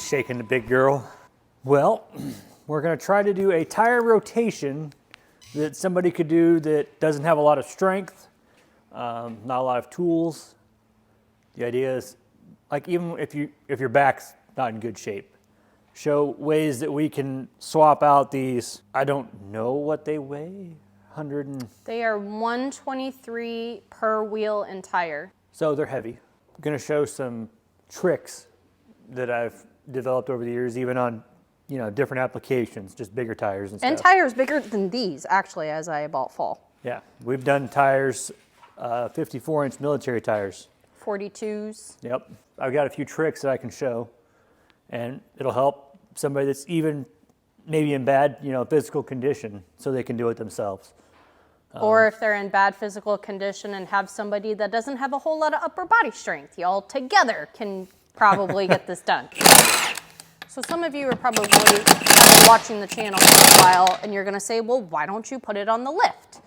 shaking the big girl. Well, we're gonna try to do a tire rotation that somebody could do that doesn't have a lot of strength, not a lot of tools. The idea is, like, even if your back's not in good shape, show ways that we can swap out these. I don't know what they weigh. They are 123 per wheel and tire. So they're heavy. I'm gonna show some tricks that I've developed over the years, even on, you know, different applications, just bigger tires and stuff. And tires bigger than these, actually, as I bought fall. Yeah, we've done tires, 54-inch military tires. 42s. Yep, I've got a few tricks that I can show, and it'll help somebody that's even maybe in bad, you know, physical condition, so they can do it themselves. Or if they're in bad physical condition and have somebody that doesn't have a whole lot of upper body strength, y'all together can probably get this done. So some of you are probably watching the channel for a while and you're gonna say, well, why don't you put it on the lift?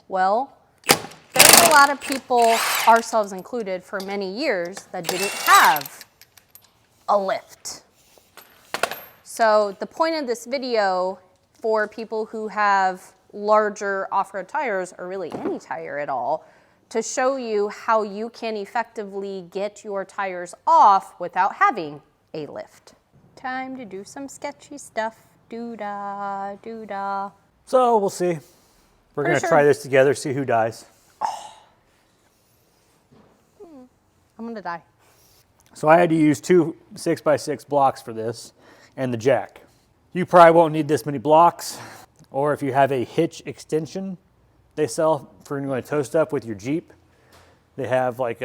Well, there's a lot of people, ourselves included, for many years that didn't have a lift. So the point of this video for people who have larger off-road tires, or really any tire at all, to show you how you can effectively get your tires off without having a lift. Time to do some sketchy stuff. Doo-dah, doo-dah. So we'll see. We're gonna try this together, see who dies. I'm gonna die. So I had to use 2 6x6 blocks for this and the jack. You probably won't need this many blocks, or if you have a hitch extension they sell for when you want to tow stuff with your Jeep, they have like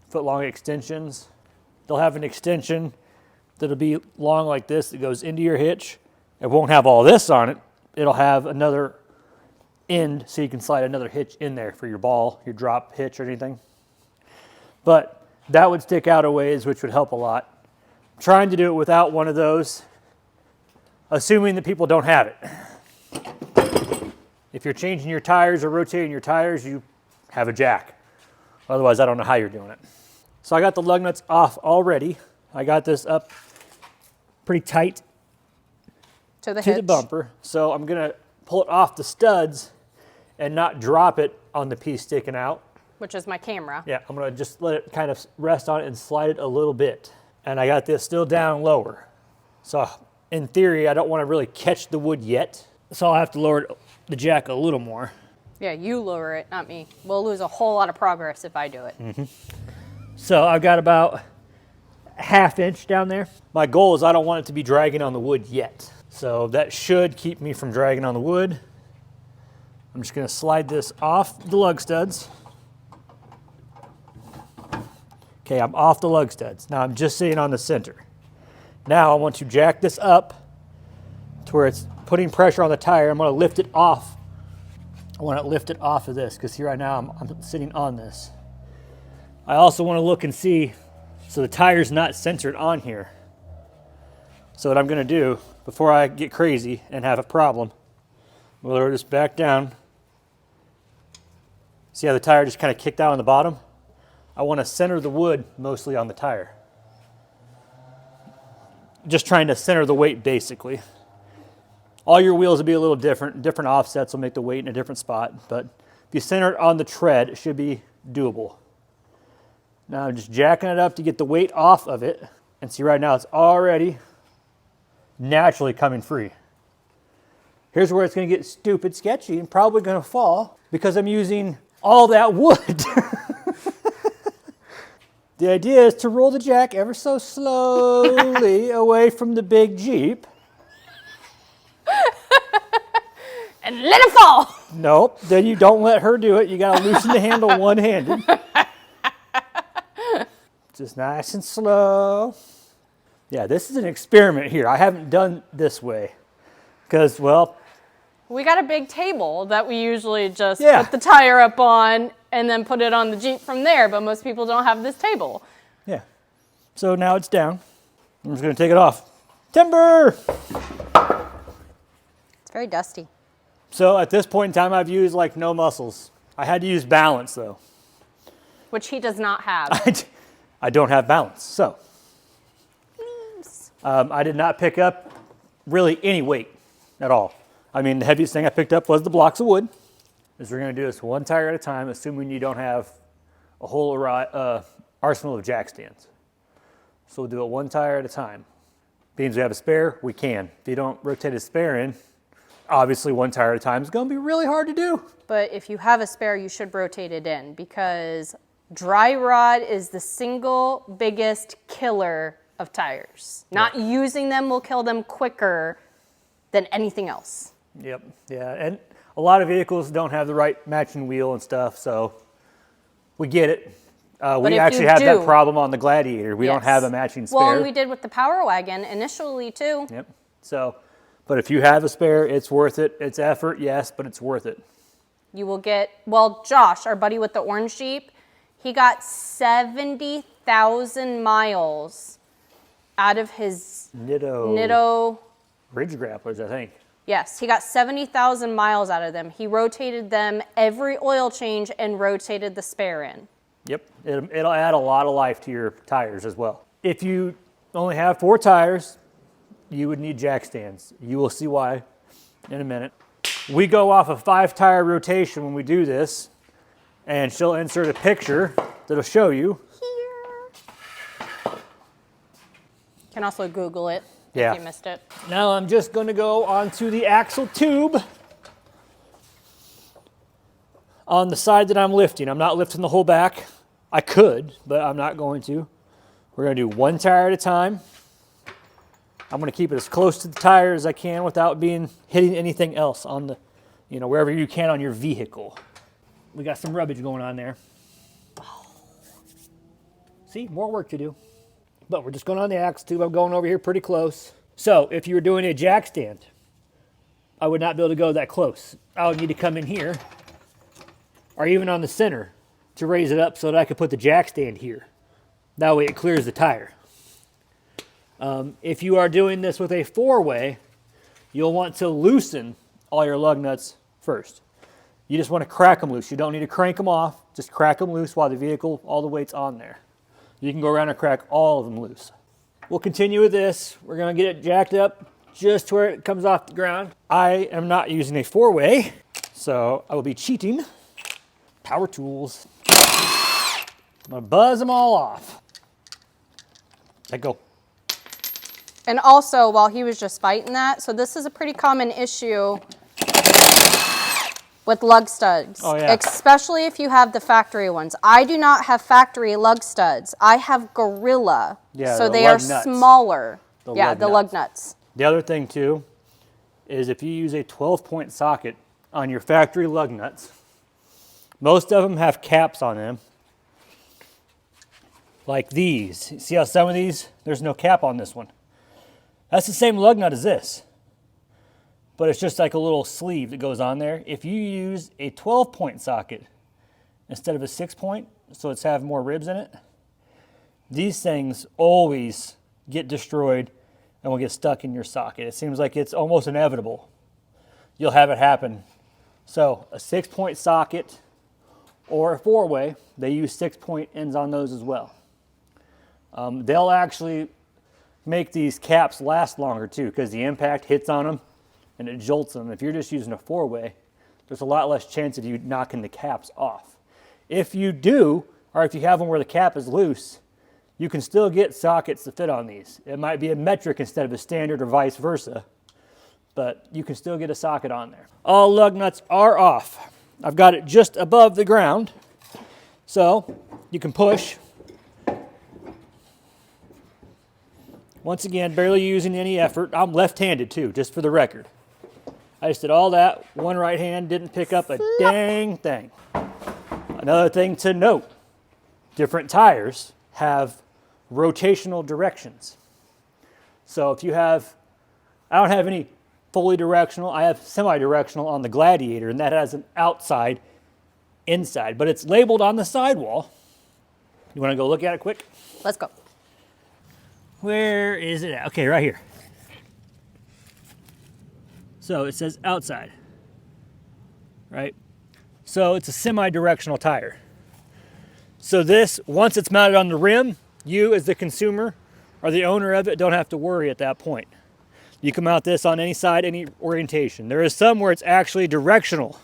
foot-long extensions. They'll have an extension that'll be long like this that goes into your hitch. It won't have all this on it. It'll have another end so you can slide another hitch in there for your ball, your drop hitch or anything. But that would stick out a ways, which would help a lot. I'm trying to do it without one of those, assuming that people don't have it. If you're changing your tires or rotating your tires, you have a jack. Otherwise, I don't know how you're doing it. So I got the lug nuts off already. I got this up pretty tight to the bumper. So I'm gonna pull it off the studs and not drop it on the piece sticking out. Which is my camera. Yeah, I'm gonna just let it kind of rest on it and slide it a little bit. And I got this still down lower. So in theory, I don't wanna really catch the wood yet. So I'll have to lower the jack a little more. Yeah, you lower it, not me. We'll lose a whole lot of progress if I do it. Mm-hmm. So I've got about a ½ inch down there. My goal is I don't want it to be dragging on the wood yet. So that should keep me from dragging on the wood. I'm just gonna slide this off the lug studs. Okay, I'm off the lug studs. Now I'm just sitting on the center. Now I want to jack this up to where it's putting pressure on the tire. I'm gonna lift it off. I wanna lift it off of this because here right now I'm sitting on this. I also wanna look and see so the tire's not centered on here. So what I'm gonna do before I get crazy and have a problem, we'll lower this back down. See how the tire just kind of kicked out on the bottom? I want to center the wood mostly on the tire. Just trying to center the weight basically. All your wheels will be a little different. Different offsets will make the weight in a different spot, but if you center it on the tread, it should be doable. Now I'm just jacking it up to get the weight off of it, and see right now it's already naturally coming free. Here's where it's going to get stupid sketchy and probably going to fall because I'm using all that wood. The idea is to roll the jack ever so slowly away from the big Jeep. And let it fall. Nope, then you don't let her do it. You got to loosen the handle one-handed. Just nice and slow. Yeah, this is an experiment here. I haven't done this way because, well, we got a big table that we usually just put the tire up on and then put it on the Jeep from there, but most people don't have this table. Yeah. So now it's down. I'm just going to take it off. Timber! It's very dusty. So at this point in time, I've used like no muscles. I had to use balance though. Which he does not have. I don't have balance, so. I did not pick up really any weight at all. I mean, the heaviest thing I picked up was the blocks of wood. Is we're going to do this one tire at a time, assuming you don't have a whole arsenal of jack stands. So we'll do it one tire at a time. Being we have a spare, we can. If you don't rotate a spare in, obviously one tire at a time is going to be really hard to do. But if you have a spare, you should rotate it in, because dry rot is the single biggest killer of tires. Not using them will kill them quicker than anything else. Yep, yeah, and a lot of vehicles don't have the right matching wheel and stuff, so we get it. We actually have that problem on the Gladiator. We don't have a matching spare. Well, and we did with the Power Wagon initially too. Yep, so, but if you have a spare, it's worth it. It's effort, yes, but it's worth it. You will get, well, Josh, our buddy with the orange Jeep, he got 70,000 miles out of his Nitto Ridge Grapplers, I think. Yes, he got 70,000 miles out of them. He rotated them every oil change and rotated the spare in. Yep, it'll add a lot of life to your tires as well. If you only have 4 tires, you would need jack stands. You will see why in a minute. We go off a 5-tire rotation when we do this, and she'll insert a picture that'll show you. Here. You can also Google it if you missed it. Now I'm just going to go onto the axle tube on the side that I'm lifting. I'm not lifting the whole back. I could, but I'm not going to. We're going to do one tire at a time. I'm going to keep it as close to the tire as I can without hitting anything else on the, wherever you can on your vehicle. We got some rubbish going on there. See, more work to do. But we're just going on the axle tube. I'm going over here pretty close. So if you were doing a jack stand, I would not be able to go that close. I would need to come in here, or even on the center, to raise it up so that I could put the jack stand here. That way it clears the tire. If you are doing this with a 4-way, you'll want to loosen all your lug nuts first. You just want to crack them loose. You don't need to crank them off. Just crack them loose while the vehicle, all the weight's on there. You can go around and crack all of them loose. We'll continue with this. We're going to get it jacked up just to where it comes off the ground. I am not using a 4-way, so I will be cheating. Power tools. I'm going to buzz them all off. Let go. And also, while he was just fighting that, so this is a pretty common issue with lug studs, especially if you have the factory ones. I do not have factory lug studs. I have Gorilla, so they are smaller. The lug nuts. The other thing too is if you use a 12-point socket on your factory lug nuts, most of them have caps on them, like these. See how some of these, there's no cap on this one. That's the same lug nut as this, but it's just like a little sleeve that goes on there. If you use a 12-point socket instead of a 6-point, so it's have more ribs in it, these things always get destroyed and will get stuck in your socket. It seems like it's almost inevitable. You'll have it happen. So a 6-point socket or a 4-way, they use 6-point ends on those as well. They'll actually make these caps last longer too, because the impact hits on them and it jolts them. If you're just using a 4-way, there's a lot less chance of you knocking the caps off. If you do, or if you have one where the cap is loose, you can still get sockets to fit on these. It might be a metric instead of a standard or vice versa, but you can still get a socket on there. All lug nuts are off. I've got it just above the ground, so you can push. Once again, barely using any effort. I'm left-handed too, just for the record. I just did all that. One right hand didn't pick up a dang thing. Another thing to note, different tires have rotational directions. So if you have, I don't have any fully directional, I have semi-directional on the Gladiator, and that has an outside, inside, but it's labeled on the sidewall. You want to go look at it quick? Let's go. Where is it at? Okay, right here. So it says outside, right? So it's a semi-directional tire. So this, once it's mounted on the rim, you as the consumer or the owner of it don't have to worry at that point. You can mount this on any side, any orientation. There is some where it's actually directional.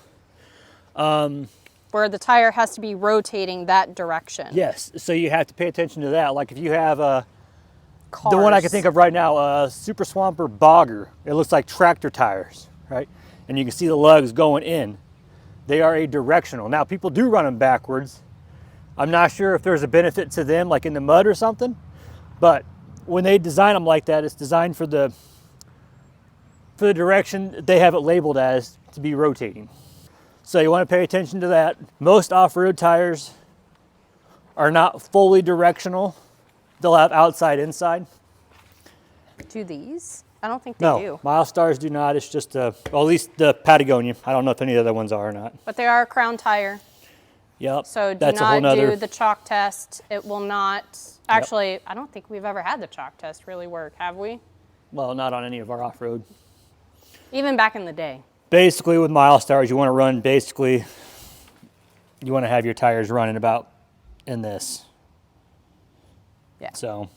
Where the tire has to be rotating that direction. Yes, so you have to pay attention to that. Like if you have the Cars. one I can think of right now, Super Swamper Bogger. It looks like tractor tires, right? And you can see the lugs going in. They are a directional. Now people do run them backwards. I'm not sure if there's a benefit to them, like in the mud or something, but when they design them like that, it's designed for the direction they have it labeled as to be rotating. So you want to pay attention to that. Most off-road tires are not fully directional. They'll have outside, inside. Do these? I don't think they do. No, Milestars do not. It's just, well, at least the Patagonia. I don't know if any of the other ones are or not. But they are a crown tire. Yep. So do that's not do the chalk test. It will not. Actually, I don't think we've ever had the chalk test really work, have we? Well, not on any of our off-road. Even back in the day. Basically, with Milestars, you want to run you want to have your tires running about in this. Yeah. So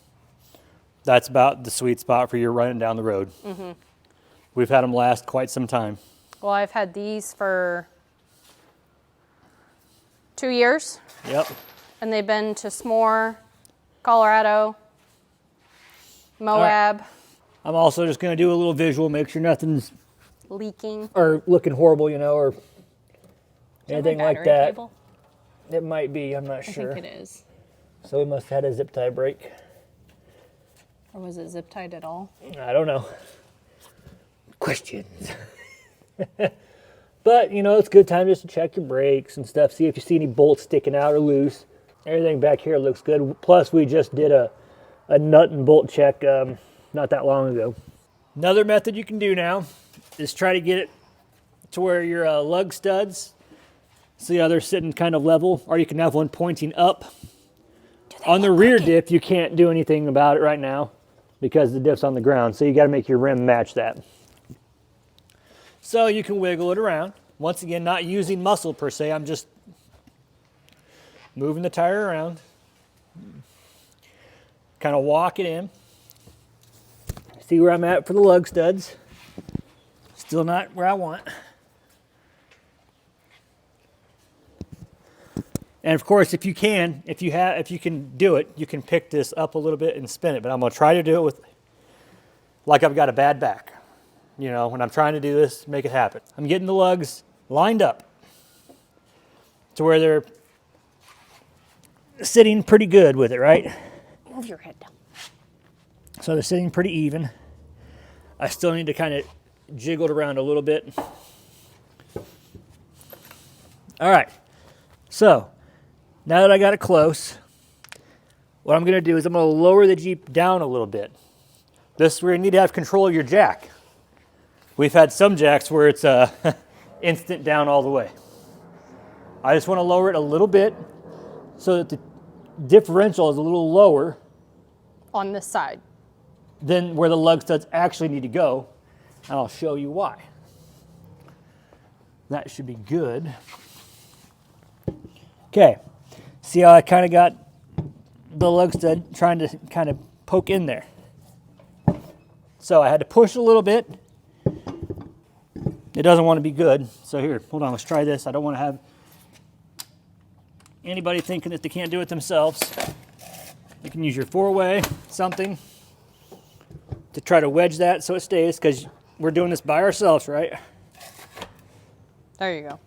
that's about the sweet spot for your running down the road. Mm-hmm. We've had them last quite some time. Well, I've had these for 2 years. Yep. And they've been to S'more, Colorado, Moab. Right. I'm also just going to do a little visual, make sure nothing's Leaking. or looking horrible, you know, or anything like that. Cable? It might be, I'm not I sure. think it is. So we must have had a zip tie break. Or was it zip tied at all? I don't know. Questions. But, you know, it's a good time just to check your brakes and stuff. See if you see any bolts sticking out or loose. Everything back here looks good. Plus, we just did a nut and bolt check not that long ago. Another method you can do now is try to get it to where your lug studs, see how they're sitting kind of level, or you can have one pointing up. On the rear diff, you can't do anything about it right now because the diff's on the ground, so you got to make your rim match that. So you can wiggle it around. Once again, not using muscle per se, I'm just moving the tire around. Kind of walk it in. See where I'm at for the lug studs. Still not where I want. And of course, if you can do it, you can pick this up a little bit and spin it. But I'm going to try to do it with, like I've got a bad back. You know, when I'm trying to do this, make it happen. I'm getting the lugs lined up to where they're sitting pretty good with it, right? Move your head down. So they're sitting pretty even. I still need to kind of jiggle it around a little bit. All right. So now that I got it close, what I'm going to do is I'm going to lower the Jeep down a little bit. This is where you need to have control of your jack. We've had some jacks where it's instant down all the way. I just want to lower it a little bit so that the differential is a little lower On this side. than where the lug studs actually need to go. And I'll show you why. That should be good. Okay, see how I kind of got the lug stud trying to kind of poke in there. So I had to push a little bit. It doesn't want to be good. So here, hold on, let's try this. I don't want to have anybody thinking that they can't do it themselves. You can use your 4-way, something, to try to wedge that so it stays, because we're doing this by ourselves, right? There you go.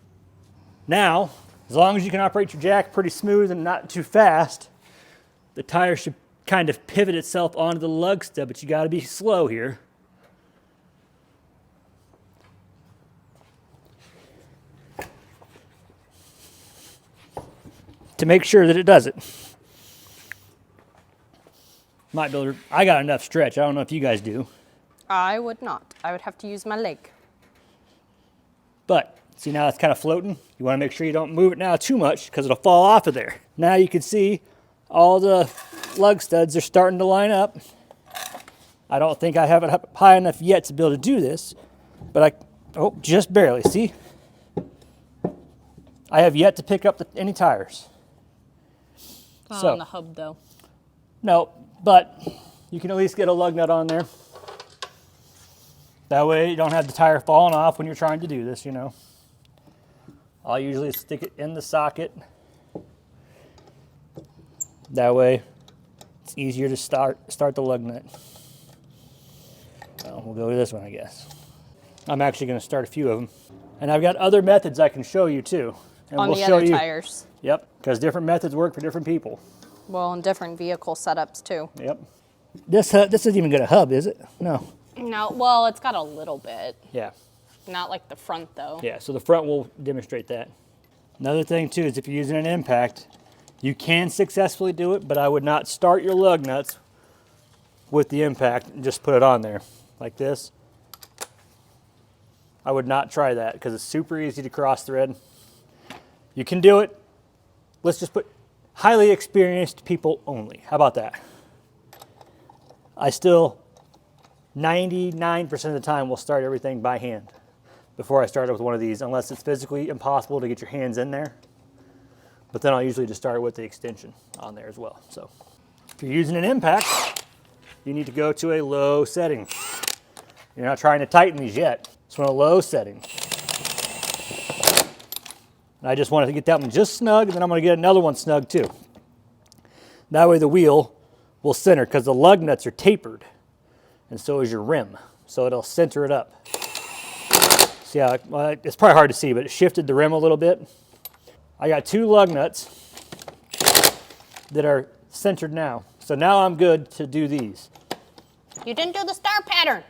Now, as long as you can operate your jack pretty smooth and not too fast, the tire should kind of pivot itself onto the lug stud, but you got to be slow here. To make sure that it does it. Might be able to, I got enough stretch. I don't know if you guys do. I would not. I would have to use my leg. But see, now it's kind of floating. You want to make sure you don't move it now too much because it'll fall off of there. Now you can see all the lug studs are starting to line up. I don't think I have it up high enough yet to be able to do this, but oh, just barely. See? I have yet to pick up any tires. Not So, on the hub though. no, but you can at least get a lug nut on there. That way you don't have the tire falling off when you're trying to do this, you know. I'll usually stick it in the socket. That way it's easier to start the lug nut. Well, we'll go to this one, I guess. I'm actually going to start a few of them. And I've got other methods I can show you too. And On we'll the show other you, tires. Yep, because different methods work for different people. Well, and different vehicle setups too. Yep. This isn't even got a hub, is it? No. No, well, it's got a little bit. Yeah. Not like the front though. Yeah, so the front will demonstrate that. Another thing too is if you're using an impact, you can successfully do it, but I would not start your lug nuts with the impact and just put it on there like this. I would not try that because it's super easy to cross thread. You can do it. Let's just put highly experienced people only. How about that? I still 99% of the time will start everything by hand before I start it with one of these, unless it's physically impossible to get your hands in there. But then I'll usually just start with the extension on there as well. So if you're using an impact, you need to go to a low setting. You're not trying to tighten these yet. It's on a low setting. And I just wanted to get that one just snug, and then I'm going to get another one snug too. That way the wheel will center, because the lug nuts are tapered, and so is your rim. So it'll center it up. See how, well, it's probably hard to see, but it shifted the rim a little bit. I got 2 lug nuts that are centered now. So now I'm good to do these. You didn't do the star pattern.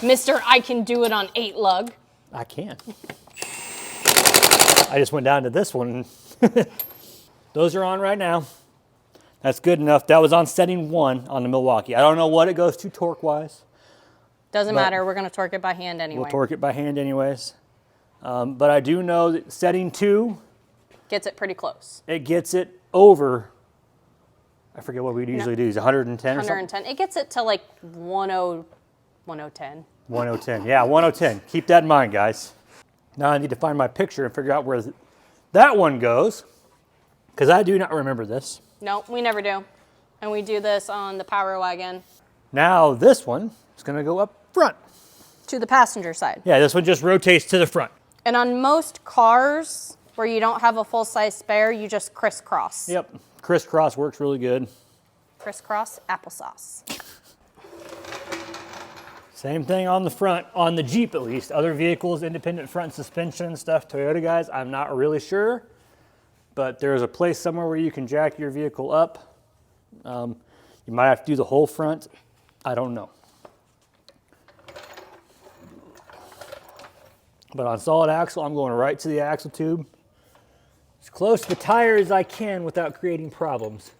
Mister, I can do it on 8 lug. I can. I just went down to this one. Those are on right now. That's good enough. That was on setting 1 on the Milwaukee. I don't know what it goes to torque-wise. Doesn't matter. We're going to torque it by hand anyway. We'll torque it by hand anyways. But I do know that setting 2... Gets it pretty close. It gets it over... I forget what we usually do. Is 110 or something? 110. It gets it to like 1010. 1010. Yeah, 1010. Keep that in mind, guys. Now I need to find my picture and figure out where that one goes, because I do not remember this. No, we never do. And we do this on the Power Wagon. Now this one is going to go up front. To the passenger side. Yeah, this one just rotates to the front. And on most cars where you don't have a full-size spare, you just crisscross. Yep, crisscross works really good. Crisscross applesauce. Same thing on the front, on the Jeep at least. Other vehicles, independent front suspension and stuff, Toyota guys, I'm not really sure. But there's a place somewhere where you can jack your vehicle up. You might have to do the whole front. I don't know. But on solid axle, I'm going right to the axle tube. As close to the tire as I can without creating problems.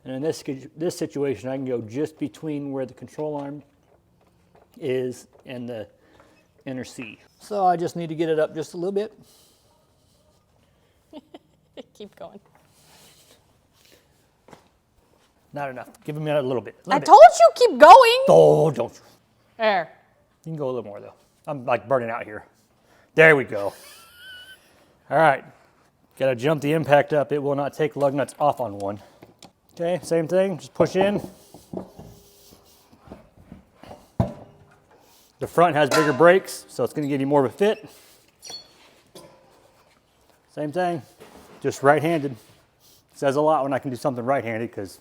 And in this situation, I can go just between where the control arm is and the inner C. So I just need to get it up just a little bit. Keep going. Not enough. Give me a little bit. I told you keep going. Oh, don't you. There. You can go a little more though. I'm like burning out here. There we go. All right. Got to jump the impact up. It will not take lug nuts off on one. Okay, same thing. Just push in. The front has bigger brakes, so it's going to give you more of a fit. Same thing. Just right-handed. Says a lot when I can do something right-handed because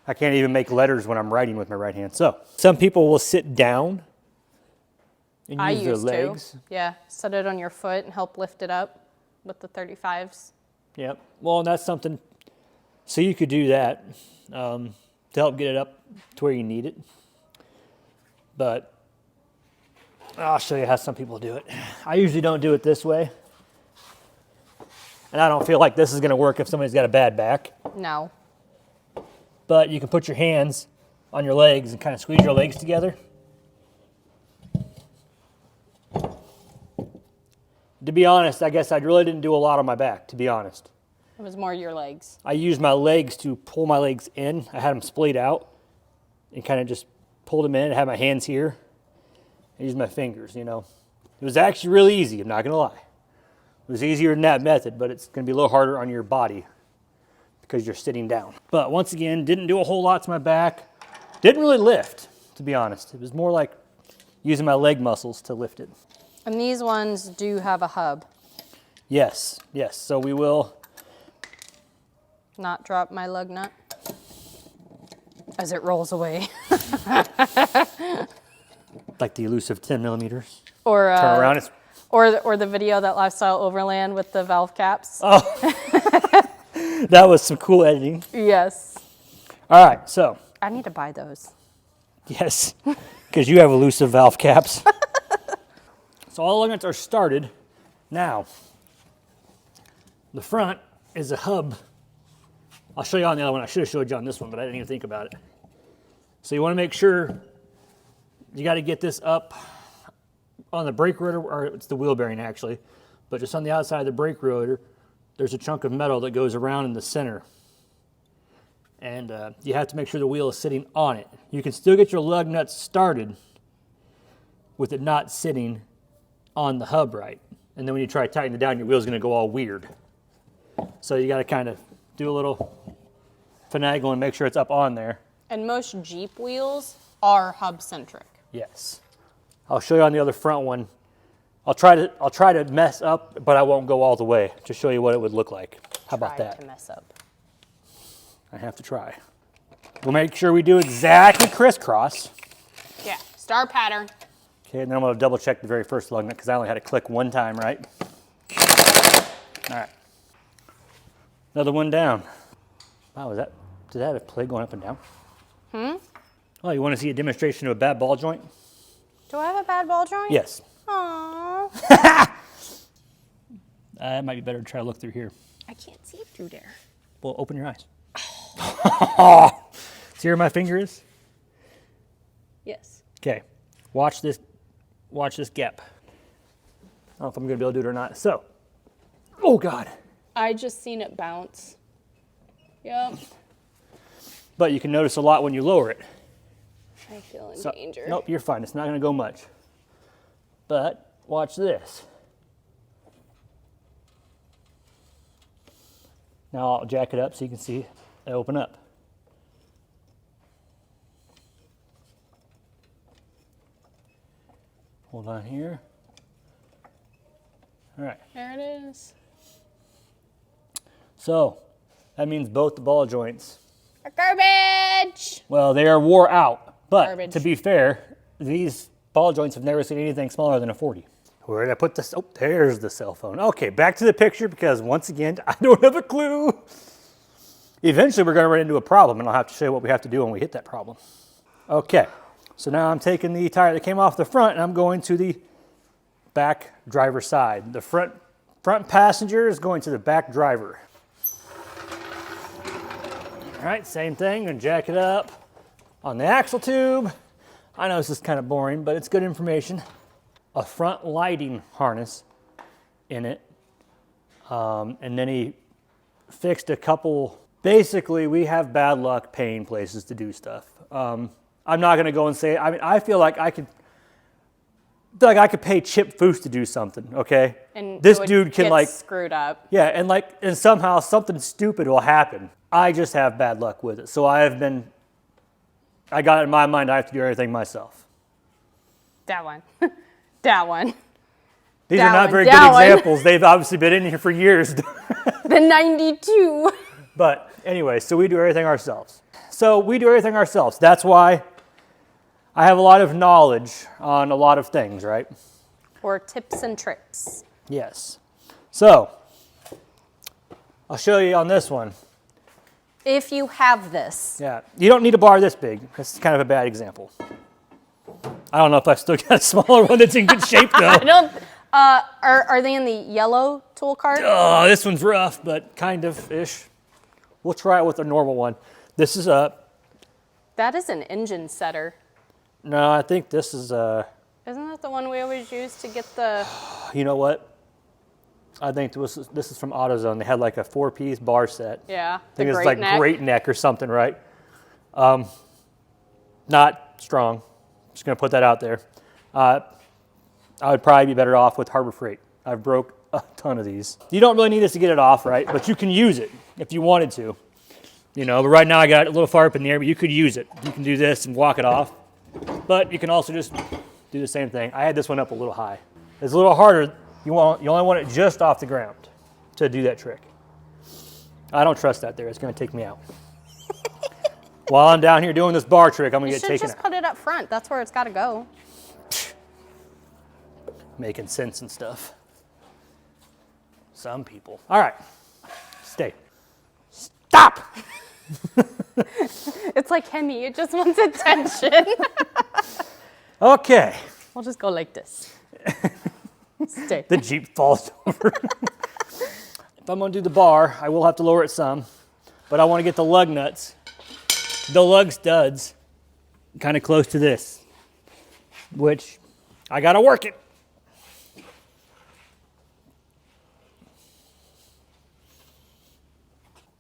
I can't even make letters when I'm writing with my right hand. So some people will sit down and use their legs. Yeah, set it on your foot and help lift it up with the 35s. Yep. Well, and that's something. So you could do that to help get it up to where you need it. But I'll show you how some people do it. I usually don't do it this way. And I don't feel like this is going to work if somebody's got a bad back. No. But you can put your hands on your legs and kind of squeeze your legs together. To be honest, I guess I really didn't do a lot on my back, to be honest. It was more your legs. I used my legs to pull my legs in. I had them splayed out and kind of just pulled them in. I had my hands here. I used my fingers, you know. It was actually really easy, I'm not going to lie. It was easier than that method, but it's going to be a little harder on your body. because you're sitting down. But once again, didn't do a whole lot to my back. Didn't really lift, to be honest. It was more like using my leg muscles to lift it. And these ones do have a hub. Yes, yes. So we will not drop my lug nut as it rolls away. Like the elusive 10 millimeters. Or turn around. It's... Or the video that Lifestyle Overland with the valve caps. Oh, that was some cool editing. Yes. All right, so. I need to buy those. Yes, because you have elusive valve caps. So all the lug nuts are started. Now, the front is a hub. I'll show you on the other one. I should have showed you on this one, but I didn't even think about it. So you want to make sure you got to get this up on the brake rotor, or it's the wheel bearing actually, but just on the outside of the brake rotor, there's a chunk of metal that goes around in the center. And you have to make sure the wheel is sitting on it. You can still get your lug nuts started with it not sitting on the hub right. And then when you try to tighten it down, your wheel's gonna go all weird. So you gotta kind of do a little finagle and make sure it's up on there. And most Jeep wheels are hub centric. Yes. I'll show you on the other front one. I'll try to mess up, but I won't go all the way to show you what it would look like. How about that? Try to mess up. I have to try. We'll make sure we do exactly crisscross. Yeah, star pattern. Okay, and then I'm gonna double check the very first lug nut because I only had to click one time, right? All right. Another one down. Wow, did that have a plate going up and down? Oh, you want to see a demonstration of a bad ball joint? Do I have a bad ball joint? Yes. Aww. It might be better to try to look through here. I can't see through there. Well, open your eyes. See where my finger is? Yes. Okay. Watch this gap. I don't know if I'm gonna be able to do it or not. So, oh God. I just seen it bounce. Yep. But you can notice a lot when you lower it. I feel in So, danger. nope, you're fine. It's not gonna go much. But watch this. Now I'll jack it up so you can see it open up. Hold on here. All right. There it is. So that means both the ball joints. Are garbage. Well, they are wore out. But Garbage. to be fair, these ball joints have never seen anything smaller than a 40. Where did I put this? Oh, there's the cell phone. Okay, back to the picture because once again, I don't have a clue. Eventually, we're going to run into a problem, and I'll have to show you what we have to do when we hit that problem. Okay, so now I'm taking the tire that came off the front, and I'm going to the back driver side. The front passenger is going to the back driver. All right, same thing, and jack it up on the axle tube. I know this is kind of boring, but it's good information. A front lighting harness in it, and then he fixed a couple. Basically, we have bad luck paying places to do stuff. I'm not going to go and say. I mean, I feel like I could pay Chip Foose to do something. Okay, And this it would dude can get like screwed up. yeah, and somehow something stupid will happen. I just have bad luck with it, so I got it in my mind I have to do everything myself. That one. That one. These That are not one, very good that one. examples. They've obviously been in here for years. The 92. But anyway, so we do everything ourselves. That's why I have a lot of knowledge on a lot of things, right? Or tips and tricks. Yes. So I'll show you on this one. If you have this. Yeah, you don't need a bar this big. That's kind of a bad example. I don't know if I've still got a smaller one that's in good shape though. I don't. Are they in the yellow tool cart? Oh, this one's rough, but kind of-ish. We'll try it with a normal one. This is a... That is an engine setter. No, I think this is a... Isn't that the one we always use to get the... You know what? I think this is from AutoZone. They had like a 4-piece bar set. Yeah, I think the it's like neck. Great Neck or something, right? Not strong. Just going to put that out there. I would probably be better off with Harbor Freight. I've broke a ton of these. You don't really need this to get it off, right? But you can use it if you wanted to. You know, but right now I got it a little far up in the air, but you could use it. You can do this and walk it off. But you can also just do the same thing. I had this one up a little high. It's a little harder. You only want it just off the ground to do that trick. I don't trust that there. It's going to take me out. While I'm down here doing this bar trick, I'm going to get taken You should just out. put it up front. That's where it's got to go. Making sense and stuff. Some people. All right. Stay. Stop! It's like Henny. It just wants attention. Okay. We'll just go like this. Stay. The Jeep falls over. If I'm going to do the bar, I will have to lower it some. But I want to get the lug nuts, the lug studs, kind of close to this, which I got to work it.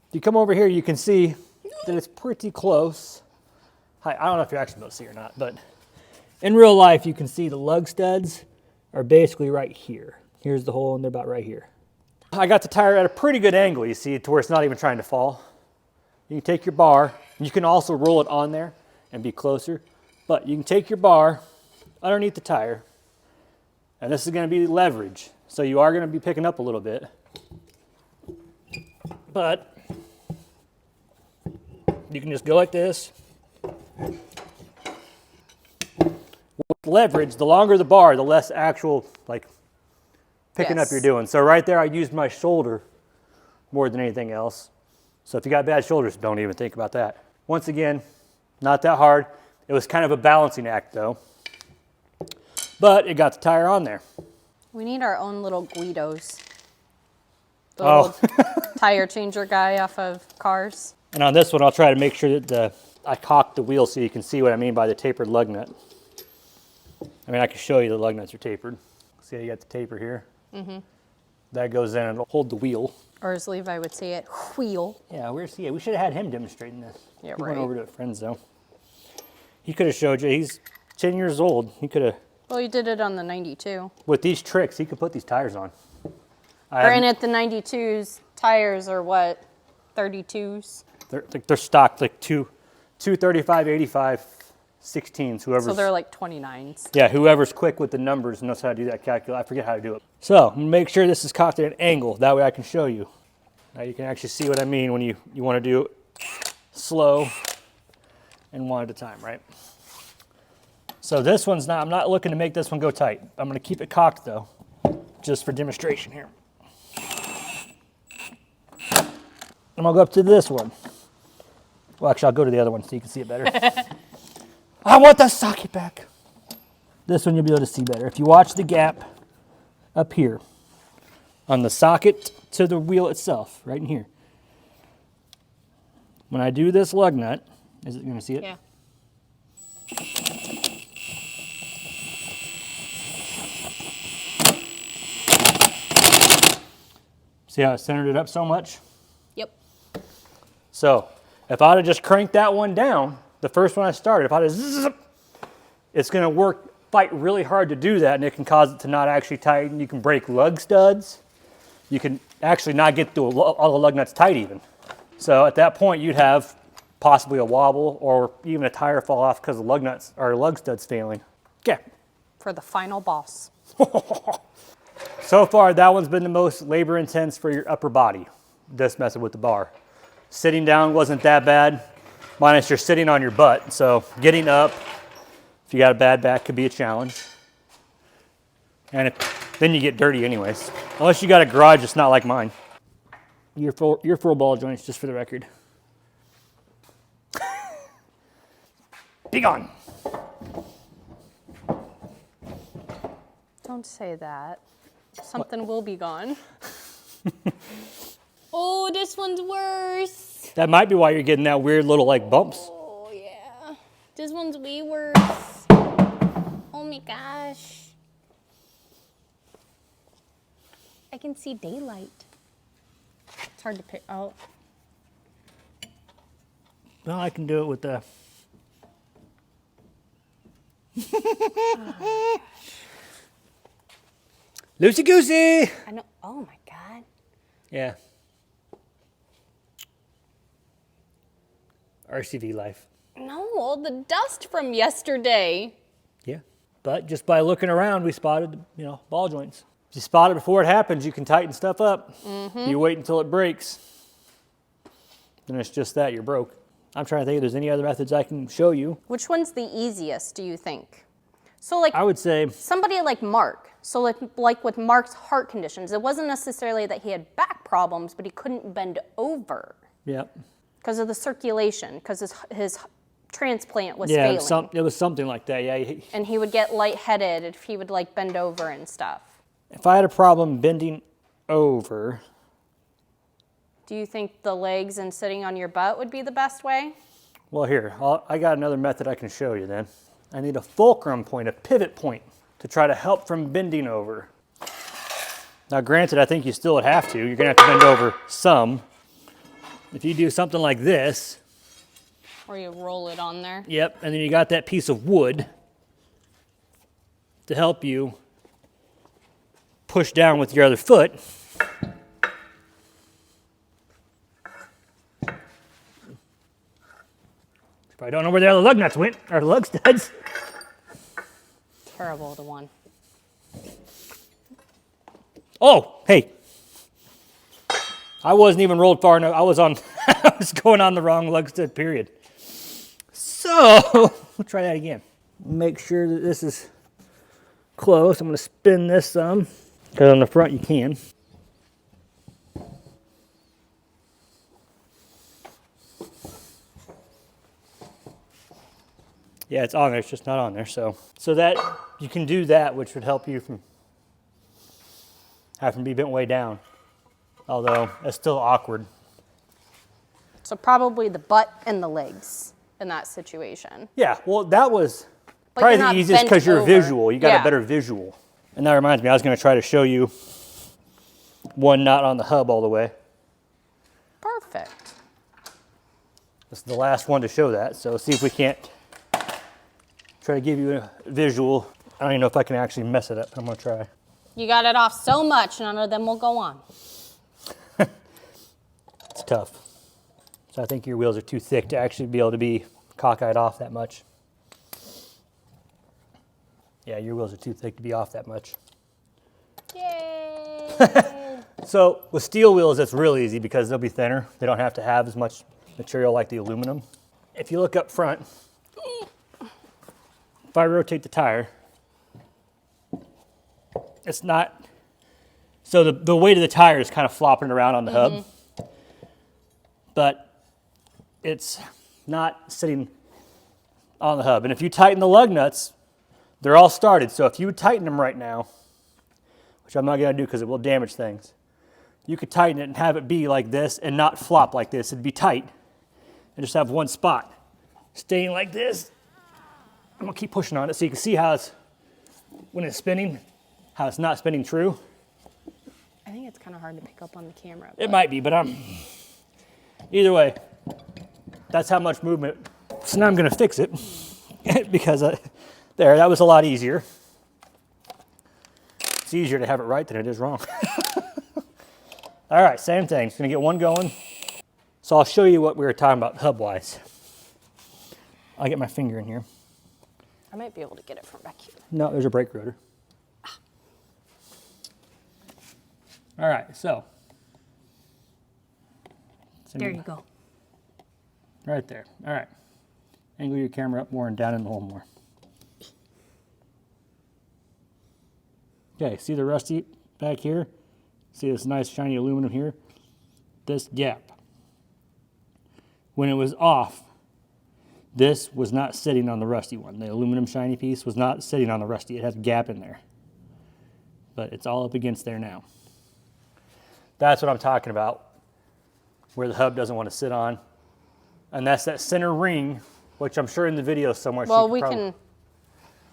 If you come over here, you can see that it's pretty close. Hi, I don't know if you're actually able to see or not, but in real life, you can see the lug studs are basically right here. Here's the hole, and they're about right here. I got the tire at a pretty good angle, you see, to where it's not even trying to fall. You can take your bar, and you can also roll it on there and be closer, but you can take your bar underneath the tire, and this is going to be leverage, so you are going to be picking up a little bit. But you can just go like this. With leverage, the longer the bar, the less actual picking up you're doing. So right there, I used my shoulder more than anything else. So if you got bad shoulders, don't even think about that. Once again, not that hard. It was kind of a balancing act though. But it got the tire on there. We need our own little Guidos. The little tire changer guy off of cars. And on this one, I'll try to make sure that I cock the wheel so you can see what I mean by the tapered lug nut. I mean, I can show you the lug nuts are tapered. See how you got the taper here? Mm-hmm. That goes in and it'll hold the wheel. Or as Levi would say it, wheel. Yeah, we should have had him demonstrating this. Yeah, he right. went over to a friend's though. He could have showed you. He's 10 years old. He could have. Well, he did it on the 92. With these tricks, he could put these tires on. Granted, the 92s tires are what? 32s? They're stocked like 235, 85, 16s. Whoever's. So they're like 29s. Yeah, whoever's quick with the numbers knows how to do that calculation. I forget how to do it. So I'm gonna make sure this is cocked at an angle. That way I can show you. Now you can actually see what I mean when you want to do slow and one at a time, right? So this one's not, I'm not looking to make this one go tight. I'm gonna keep it cocked though, just for demonstration here. I'm gonna go up to this one. Well, actually, I'll go to the other one so you can see it better. I want the socket back. This one you'll be able to see better. If you watch the gap up here on the socket to the wheel itself, right in here. When I do this lug nut, is it going to see it? Yeah. See how it centered it up so much? Yep. So if I'd have just cranked that one down, the first one I started, if I'd have zzzz, it's going to fight really hard to do that, and it can cause it to not actually tighten. You can break lug studs. You can actually not get all the lug nuts tight even. So at that point, you'd have possibly a wobble or even a tire fall off because the lug nuts or lug studs failing. Okay. For the final boss. So far, that one's been the most labor intense for your upper body, this method with the bar. Sitting down wasn't that bad, minus you're sitting on your butt. So getting up, if you got a bad back, could be a challenge. And then you get dirty anyways. Unless you got a garage that's not like mine. Your full ball joints, just for the record. Be gone. Don't say that. Something will be gone. Oh, this one's worse. That might be why you're getting that weird little bumps. Oh, yeah. This one's way worse. Oh my gosh. I can see daylight. It's hard to pick out. Well, I can do it with the... Loosey goosey. I know. Oh my God. Yeah. RCV life. No, all the dust from yesterday. Yeah, but just by looking around, we spotted, you know, ball joints. If you spot it before it happens, you can tighten stuff up. You wait until it breaks, then it's just that, you're broke. I'm trying to think if there's any other methods I can show you. Which one's the easiest, do you think? So like I would say somebody like Mark, so like with Mark's heart conditions, it wasn't necessarily that he had back problems, but he couldn't bend over. Yep. Because of the circulation, because his transplant was failing. It was something like that, yeah. And he would get lightheaded if he would like bend over and stuff. If I had a problem bending over, do you think the legs and sitting on your butt would be the best way? well here, I got another method I can show you then. I need a fulcrum point, a pivot point, to try to help from bending over. Now granted, I think you still would have to. You're gonna have to bend over some. If you do something like this. Or you roll it on there. Yep, and then you got that piece of wood to help you push down with your other foot. Probably don't know where the other lug nuts went, or lug studs. Terrible to one. Oh, hey. I wasn't even rolled far enough. I was going on the wrong lug stud, period. So, we'll try that again. Make sure that this is close. I'm going to spin this some, because on the front you can. Yeah, it's on there, it's just not on there. So that you can do that, which would help you from having to be bent way down. Although it's still awkward. So probably the butt and the legs in that situation. Yeah, well, that was But probably you're the not easiest bent because you're over. visual. You got Yeah. a better visual. And that reminds me, I was going to try to show you one not on the hub all the way. Perfect. This is the last one to show that, so see if we can't try to give you a visual. I don't even know if I can actually mess it up. I'm going to try. You got it off so much, none of them will go on. It's tough. So I think your wheels are too thick to actually be able to be cockeyed off that much. Yeah, your wheels are too thick to be off that much. Yay! So with steel wheels, it's real easy because they'll be thinner. They don't have to have as much material like the aluminum. If you look up front, if I rotate the tire, it's not, so the weight of the tire is kind of flopping around on the hub, but it's not sitting on the hub. And if you tighten the lug nuts, they're all started. So if you would tighten them right now, which I'm not gonna do because it will damage things, you could tighten it and have it be like this and not flop like this. It'd be tight and just have one spot staying like this. I'm gonna keep pushing on it so you can see how it's, when it's spinning, how it's not spinning true. I think it's kind of hard to pick up on the camera. It might be, but either way, that's how much movement. So now I'm gonna fix it because there, that was a lot easier. It's easier to have it right than it is wrong. All right, same thing. Just gonna get one going. So I'll show you what we were talking about hub-wise. I'll get my finger in here. I might be able to get it from back here. No, there's a brake rotor. All right, so. There you go. Right there. All right. Angle your camera up more and down in the hole more. Okay, see the rusty back here? See this nice shiny aluminum here? This gap. When it was off, this was not sitting on the rusty one. The aluminum shiny piece was not sitting on the rusty. It has a gap in there. But it's all up against there now. That's what I'm talking about, where the hub doesn't want to sit on. And that's that center ring, which I'm sure in the video somewhere. Well, we can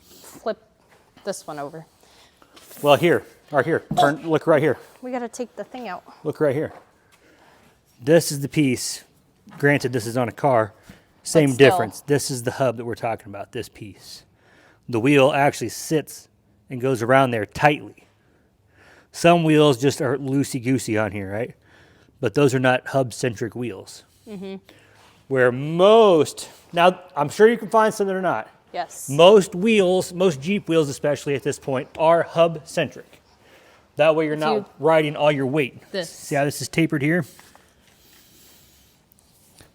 flip this one over. Well, here, or here, turn, look right here. We got to take the thing out. Look right here. This is the piece. Granted, this is on a car. Same still. difference. This is the hub that we're talking about, this piece. The wheel actually sits and goes around there tightly. Some wheels just are loosey-goosey on here, right? But those are not hub-centric wheels. Where most, now I'm sure you can find some that are not. Yes. Most wheels, most Jeep wheels especially at this point, are hub centric. That way you're not riding all your weight. See how this is tapered here?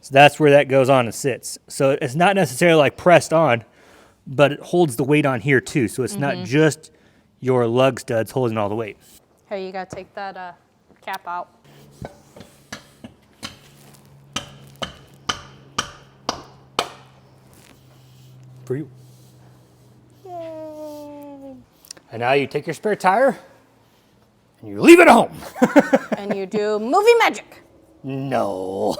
So that's where that goes on and sits. So it's not necessarily like pressed on, but it holds the weight on here too. So it's not just your lug studs holding all the weight. Hey, you gotta take that cap out. For you. Yay. And now you take your spare tire and you leave it at home. And you do movie magic. No.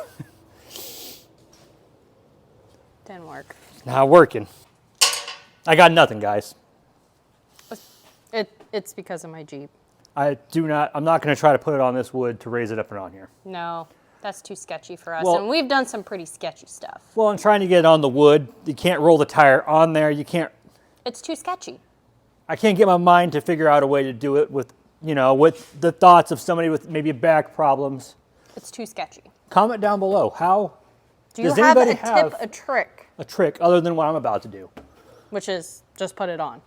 Didn't work. Not working. I got nothing, guys. It's because of my Jeep. I'm not going to try to put it on this wood to raise it up and on here. No, that's too sketchy for us. Well, and we've done some pretty sketchy stuff. Well, I'm trying to get it on the wood. You can't roll the tire on there. You can't. It's too sketchy. I can't get my mind to figure out a way to do it with, with the thoughts of somebody with maybe back problems. It's too sketchy. Comment down below. How do you does have anybody a trick? A trick other than what I'm about to do. Which is just put it on.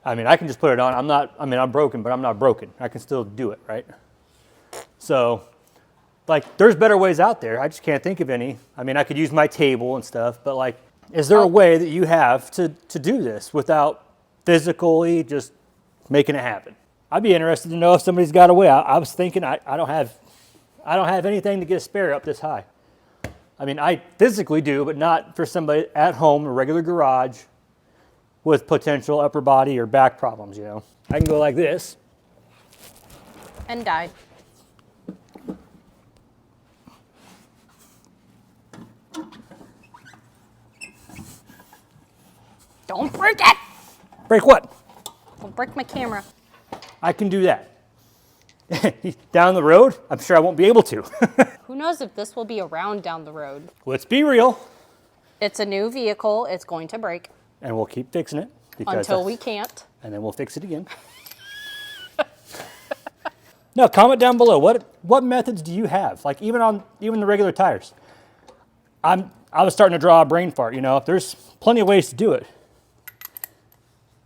I mean, I can just put it on. I'm broken, but I'm not broken. I can still do it, right? So, there's better ways out there. I just can't think of any. I mean, I could use my table and stuff, but is there a way that you have to do this without physically just making it happen? I'd be interested to know if somebody's got a way. I was thinking I don't have anything to get a spare up this high. I mean, I physically do, but not for somebody at home, a regular garage, with potential upper body or back problems, I can go like this. And die. Don't break it! Break what? Don't break my camera. I can do that. Down the road, I'm sure I won't be able to. Who knows if this will be around down the road. Let's be real. It's a new vehicle. It's going to break. And we'll keep fixing it. Until we can't. And then we'll fix it again. No, comment down below. What methods do you have? Even the regular tires. I was starting to draw a brain fart, If there's plenty of ways to do it.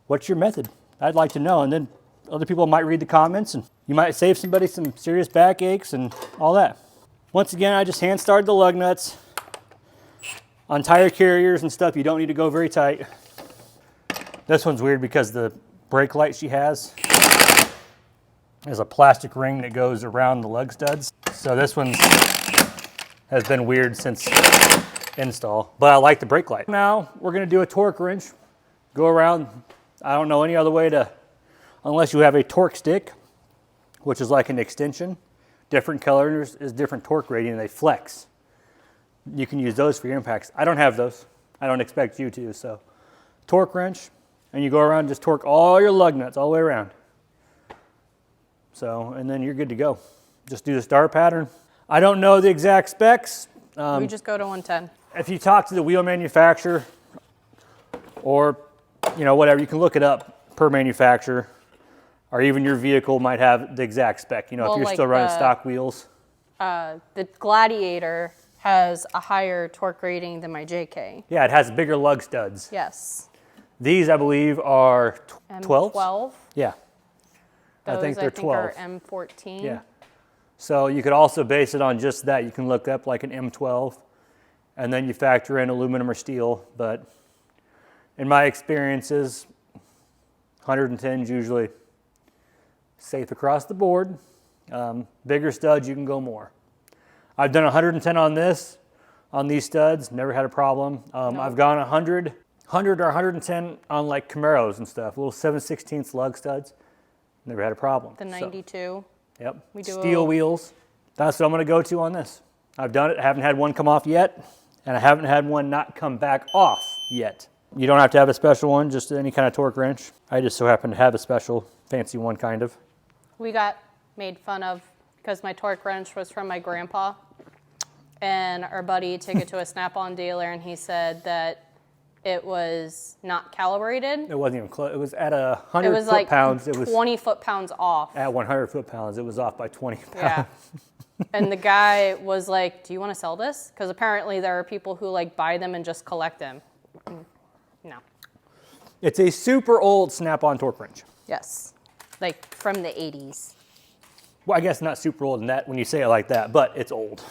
What's your method? I'd like to know. And then other people might read the comments and you might save somebody some serious back aches and all that. Once again, I just hand started the lug nuts. On tire carriers and stuff, you don't need to go very tight. This one's weird because the brake light she has is a plastic ring that goes around the lug studs. So this one has been weird since install, but I like the brake light. Now we're gonna do a torque wrench. Go around, I don't know any other way to, unless you have a torque stick, which is like an extension. Different colors is different torque rating and they flex. You can use those for your impacts. I don't have those. I don't expect you to, so. Torque wrench, and you go around and just torque all your lug nuts all the way around. So, and then you're good to go. Just do the star pattern. I don't know the exact specs. We just go to 110. If you talk to the wheel manufacturer or, whatever, you can look it up per manufacturer, or even your vehicle might have the exact spec, if you're still running stock wheels. The Gladiator has a higher torque rating than my JK. Yeah, it has bigger lug studs. Yes. These, I believe, are 12? M12. Yeah. Those, I think they're 12. are M14. Yeah. So you could also base it on just that. You can look up like an M12, and then you factor in aluminum or steel. But in my experiences, 110 is usually safe across the board. Bigger studs, you can go more. I've done 110 on these studs, never had a problem. Nope. I've gone 100 or 110 on like Camaros and stuff, little 7/16 lug studs, never had a problem. The 92. So, yep, We do steel wheels. That's what I'm gonna go to on this. I've done it, I haven't had one come off yet, and I haven't had one not come back off yet. You don't have to have a special one, just any kind of torque wrench. I just so happen to have a special fancy one, kind of. We got made fun of because my torque wrench was from my grandpa. And our buddy took it to a Snap-on dealer and he said that it was not calibrated. It wasn't even close. It was at It 100 was foot-pounds. like It was 20 foot-pounds off. at 100 foot-pounds. It was off by 20 pounds. Yeah. And the guy was like, do you want to sell this? Because apparently there are people who like buy them and just collect them. No. It's a super old snap-on torque wrench. Yes. Like from the 80s. Well, I guess not super old in that when you say it like that, but it's old.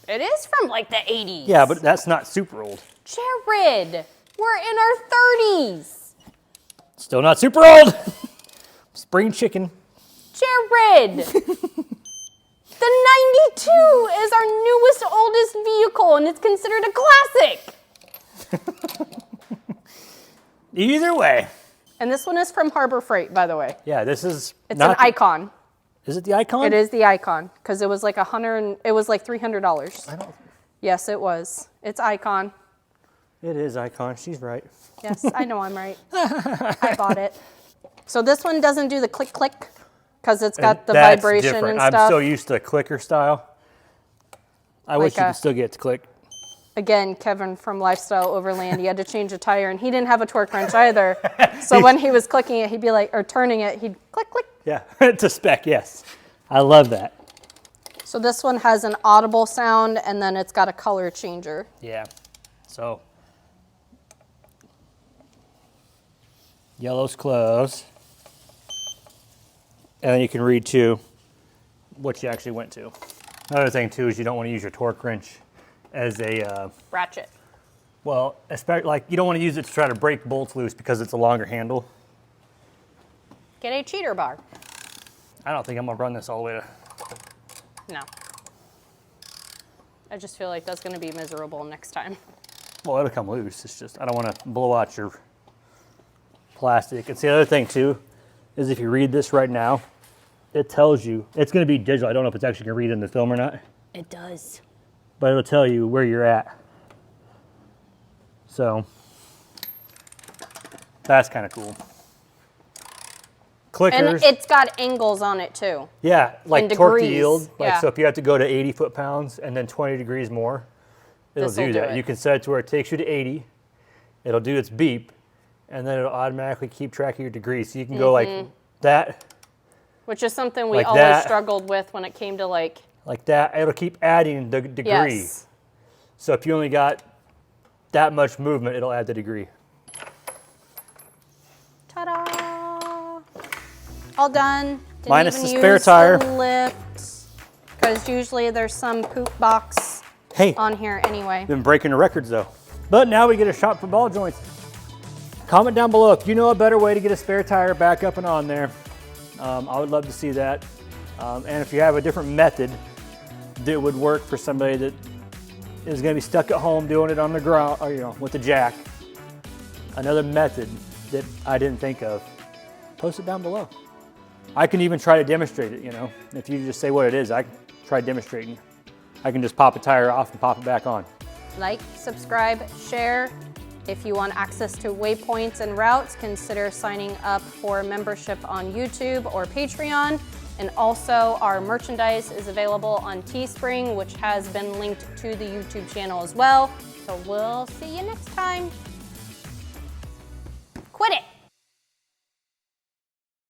It is from like the 80s. Yeah, but that's not super old. Jared, we're in our 30s. Still not super old. Spring chicken. Jared, the 92 is our newest, oldest vehicle, and it's considered a classic. Either way. And this one is from Harbor Freight, by the way. Yeah, this is. It's an Icon. Is it the Icon? It is the Icon because it was like $300. I don't. Yes, it was. It's Icon. It is Icon. She's right. Yes, I know I'm right. I bought it. So this one doesn't do the click click because it's got the That's vibration different. and stuff. I'm so used to clicker style. I wish you Like could still get it to click. Again, Kevin from Lifestyle Overland, he had to change a tire and he didn't have a torque wrench either. So when he was clicking it, he'd be like, or turning it, he'd click, click. Yeah, it's a spec, yes. I love that. So this one has an audible sound and then it's got a color changer. Yeah, so. Yellow's close. And then you can read too what you actually went to. Another thing too is you don't want to use your torque wrench as a Ratchet. well, especially like you don't want to use it to try to break bolts loose because it's a longer handle. Get a cheater bar. I don't think I'm gonna run this all the way to. No. I just feel like that's going to be miserable next time. Well, it'll come loose. It's just I don't want to blow out your plastic. And see, the other thing too is if you read this right now, it tells you it's going to be digital. I don't know if it's actually going to read in the film or not. It does. But it'll tell you where you're at. So that's kind of cool. Clickers. And it's got angles on it too. Yeah, like and torque to degrees, yield. Like yeah. so if you have to go to 80 foot-pounds and then 20 degrees more, it'll This'll do do that. it. You can set it to where it takes you to 80. It'll do its beep, and then it'll automatically keep track of your degrees. So you can go like that, Which is something we Like always that. struggled with when it came to like, like that. It'll keep adding the degree. yes. So if you only got that much movement, it'll add the degree. Ta-da! All done. Didn't Minus even the spare use tire. The lift, because usually there's some poop box Hey, on here anyway. been breaking the records though. But now we get a shot for ball joints. Comment down below if you know a better way to get a spare tire back up and on there. I would love to see that. And if you have a different method that would work for somebody that is going to be stuck at home doing it on the ground, or with the jack, another method that I didn't think of, post it down below. I can even try to demonstrate it. If you just say what it is, I can try demonstrating. I can just pop a tire off and pop it back on. Like, subscribe, share. If you want access to waypoints and routes, consider signing up for membership on YouTube or Patreon. And also our merchandise is available on Teespring, which has been linked to the YouTube channel as well. So we'll see you next time.